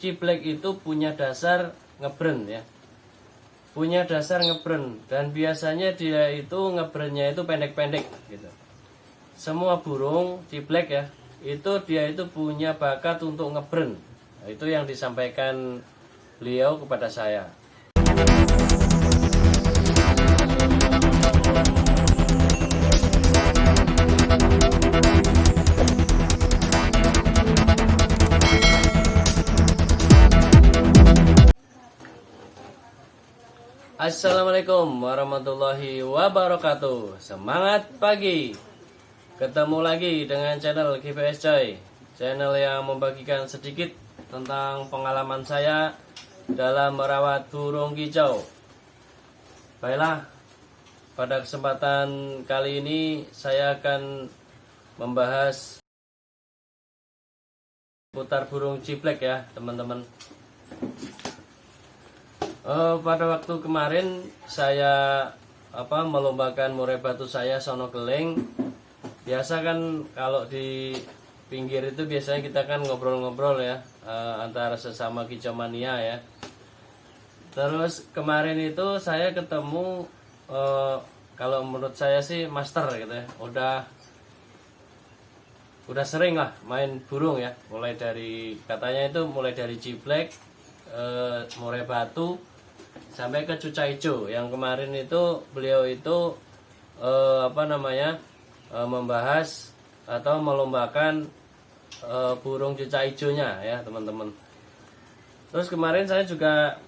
ciblek itu punya dasar ngebrand ya. Punya dasar ngebrand, dan biasanya dia itu ngebrandnya itu pendek-pendek gitu. Semua burung ciblek ya, itu dia itu punya bakat untuk ngebrand. Nah, itu yang disampaikan beliau kepada saya. Assalamualaikum warahmatullahi wabarakatuh. Semangat pagi. Ketemu lagi dengan channel GPS Coy, channel yang membagikan sedikit tentang pengalaman saya dalam merawat burung kicau. Baiklah, pada kesempatan kali ini saya akan membahas putar burung ciblek ya teman-teman. Pada waktu kemarin saya melombakan murai batu saya sono keling. Biasa kan kalau di pinggir itu biasanya kita kan ngobrol-ngobrol ya, antara sesama kicau mania ya. Terus kemarin itu saya ketemu, kalau menurut saya sih master gitu ya, udah sering lah main burung ya, mulai dari katanya itu mulai dari ciblek, murai batu sampai ke cuca hijau. Yang kemarin itu beliau itu membahas atau melombakan burung cuca hijaunya ya teman-teman. Terus kemarin saya juga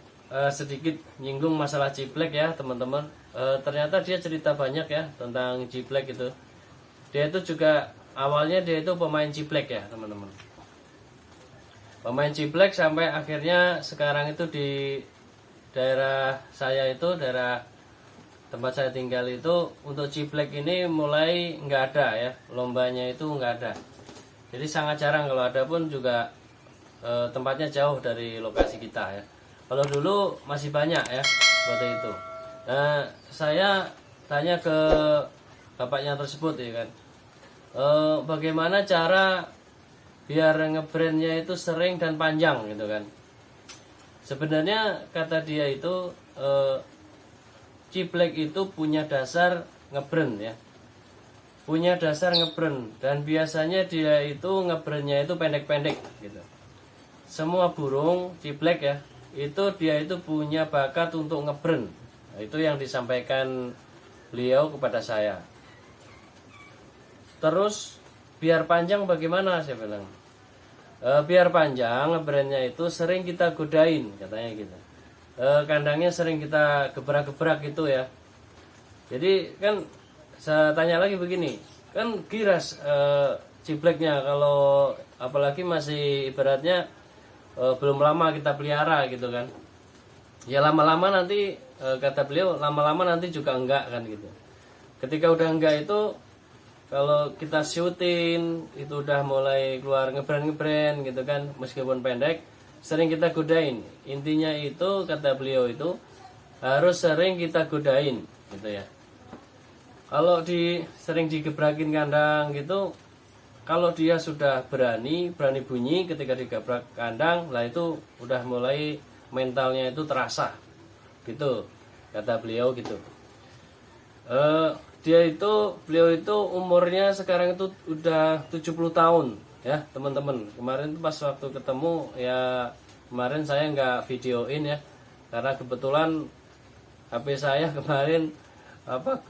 sedikit nyinggung masalah ciblek ya teman-teman. Ternyata dia cerita banyak ya tentang ciblek itu. Dia itu juga awalnya dia itu pemain ciblek ya teman-teman. Pemain ciblek sampai akhirnya sekarang itu di daerah saya itu, daerah tempat saya tinggal itu, untuk ciblek ini mulai nggak ada ya, lombanya itu nggak ada. Jadi sangat jarang, kalau ada pun juga tempatnya jauh dari lokasi kita ya. Kalau dulu masih banyak ya seperti itu. Nah, saya tanya ke bapaknya tersebut ya kan, bagaimana cara biar ngebrandnya itu sering dan panjang gitu kan. Sebenarnya kata dia itu ciblek itu punya dasar ngebrand ya, punya dasar ngebrand, dan biasanya dia itu ngebrandnya itu pendek-pendek gitu. Semua burung ciblek ya, itu dia itu punya bakat untuk ngebrand. Nah, itu yang disampaikan beliau kepada saya. Terus biar panjang bagaimana, saya bilang. Biar panjang ngebrandnya itu sering kita godain katanya gitu. Kandangnya sering kita gebrak-gebrak gitu ya. Jadi kan saya tanya lagi begini, kan giras cibleknya, kalau apalagi masih ibaratnya belum lama kita pelihara gitu kan. Ya lama-lama nanti, kata beliau, lama-lama nanti juga enggak kan gitu. Ketika udah enggak itu, kalau kita syuting itu udah mulai keluar ngebrand gitu kan, meskipun pendek, sering kita godain. Intinya itu kata beliau itu harus sering kita godain gitu ya. Kalau sering digebrakin kandang gitu, kalau dia sudah berani bunyi ketika digebrak kandang, lah itu udah mulai mentalnya itu terasa gitu, kata beliau gitu. Beliau itu umurnya sekarang itu udah 70 tahun ya teman-teman. Kemarin pas waktu ketemu ya, kemarin saya nggak videoin ya, karena kebetulan HP saya kemarin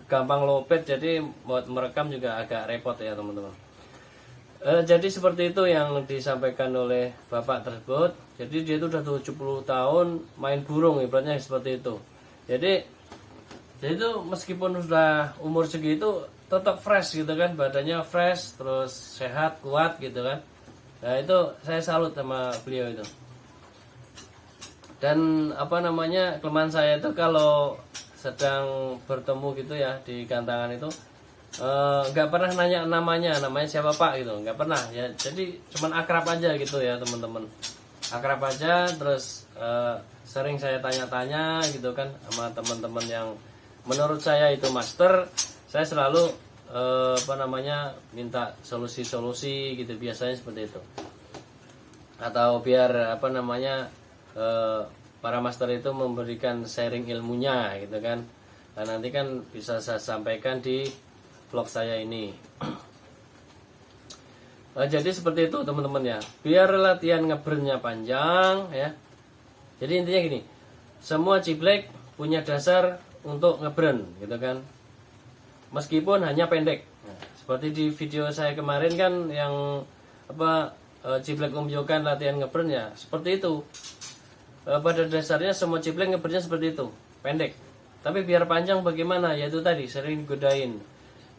gampang lopet, jadi buat merekam juga agak repot ya teman-teman. Jadi seperti itu yang disampaikan oleh bapak tersebut. Jadi dia itu udah 70 tahun main burung, ibaratnya seperti itu. Jadi itu meskipun sudah umur segitu tetap fresh gitu kan, badannya fresh, terus sehat, kuat gitu kan. Nah itu saya salut sama beliau itu. Dan kelemahan saya itu kalau sedang bertemu gitu ya di gantangan itu, nggak pernah nanya namanya siapa pak gitu, nggak pernah ya. Jadi cuman akrab aja gitu ya teman-teman, akrab aja. Terus sering saya tanya-tanya gitu kan sama teman-teman yang menurut saya itu master. Saya selalu minta solusi-solusi gitu, biasanya seperti itu. atau biar apa namanya para master itu memberikan sharing ilmunya gitu kan. Nah, nanti kan bisa saya sampaikan di vlog saya ini. Jadi seperti itu teman-teman ya, biar latihan ngebrandnya panjang ya. Jadi intinya gini, semua ciblek punya dasar untuk ngebrand gitu kan, meskipun hanya pendek. Nah, seperti di video saya kemarin kan yang apa ciblek menunjukkan latihan ngebrand ya, seperti itu. Pada dasarnya semua ciblek ngebrandnya seperti itu, pendek. Tapi biar panjang bagaimana? Yaitu tadi sering digodain,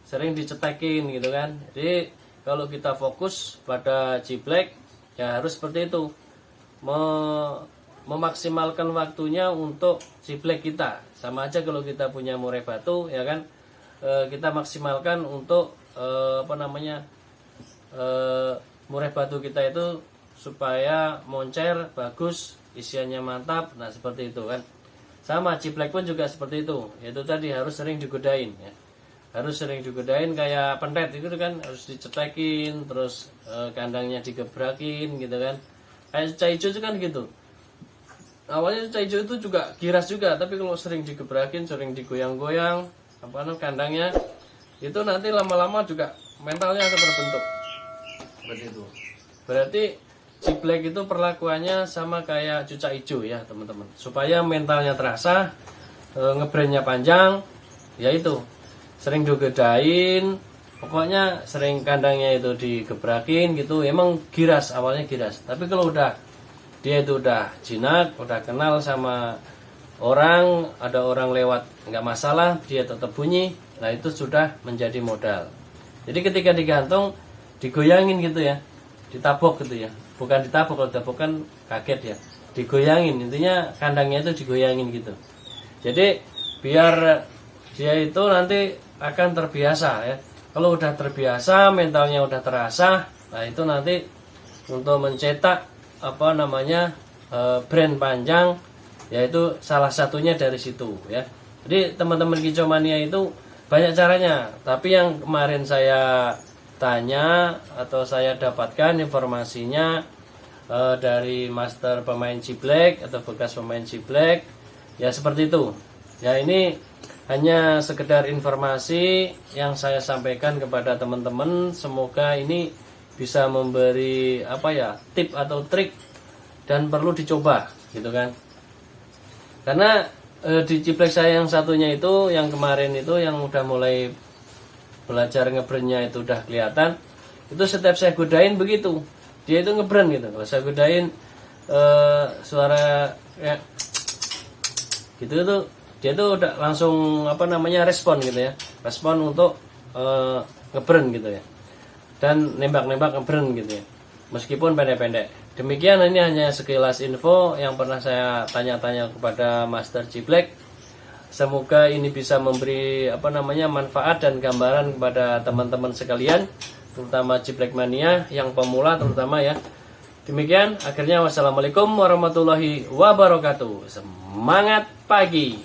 sering dicetekin gitu kan. Jadi kalau kita fokus pada ciblek ya harus seperti itu, memaksimalkan waktunya untuk ciblek kita. Sama aja kalau kita punya murai batu ya kan, kita maksimalkan untuk apa namanya murai batu kita itu supaya moncer bagus, isiannya mantap. Nah seperti itu kan. Sama ciblek pun juga seperti itu, yaitu tadi harus sering digodain ya. Harus sering digodain kayak pentet itu kan, harus dicetekin, terus kandangnya digebrakin gitu kan. Kayak caijo itu kan gitu. Awalnya caijo itu juga giras juga, tapi kalau sering digebrakin, sering digoyang-goyang apa namanya kandangnya, itu nanti lama-lama juga mentalnya akan terbentuk. Seperti itu. Berarti ciblek itu perlakuannya sama kayak cucak hijau ya teman-teman. Supaya mentalnya terasa, ngebrandnya panjang, yaitu sering digodain, pokoknya sering kandangnya itu digebrakin gitu. Emang giras, awalnya giras, tapi kalau udah dia itu udah jinak, udah kenal sama orang, ada orang lewat nggak masalah, dia tetap bunyi. Nah itu sudah menjadi modal. Jadi ketika digantung, digoyangin gitu ya, ditabok gitu ya, bukan ditabok, kalau ditabok kan kaget ya, digoyangin, intinya kandangnya itu digoyangin gitu. Jadi biar dia itu nanti akan terbiasa ya. Kalau udah terbiasa, mentalnya udah terasa, nah itu nanti untuk mencetak apa namanya brand panjang, yaitu salah satunya dari situ ya. Jadi teman-teman Kicomania itu banyak caranya, tapi yang kemarin saya tanya atau saya dapatkan informasinya dari master pemain ciblek atau bekas pemain ciblek ya, seperti itu ya. Ini hanya sekedar informasi yang saya sampaikan kepada teman-teman. Semoga ini bisa memberi apa ya, tip atau trik dan perlu dicoba gitu kan. Karena di ciblek saya yang satunya itu, yang kemarin itu, yang udah mulai belajar ngebrandnya itu udah kelihatan. Itu setiap saya godain begitu, dia itu ngebrand gitu. Kalau saya godain suara ya gitu itu, dia tuh udah langsung apa namanya respon gitu ya, respon untuk ngebrand gitu ya, dan nembak-nembak ngebrand gitu ya, meskipun pendek-pendek. Demikian, ini hanya sekilas info yang pernah saya tanya-tanya kepada Master Ciblek. Semoga ini bisa memberi apa namanya manfaat dan gambaran kepada teman-teman sekalian, terutama Ciblek Mania yang pemula terutama ya. Demikian, akhirnya wassalamualaikum warahmatullahi wabarakatuh. Semangat pagi.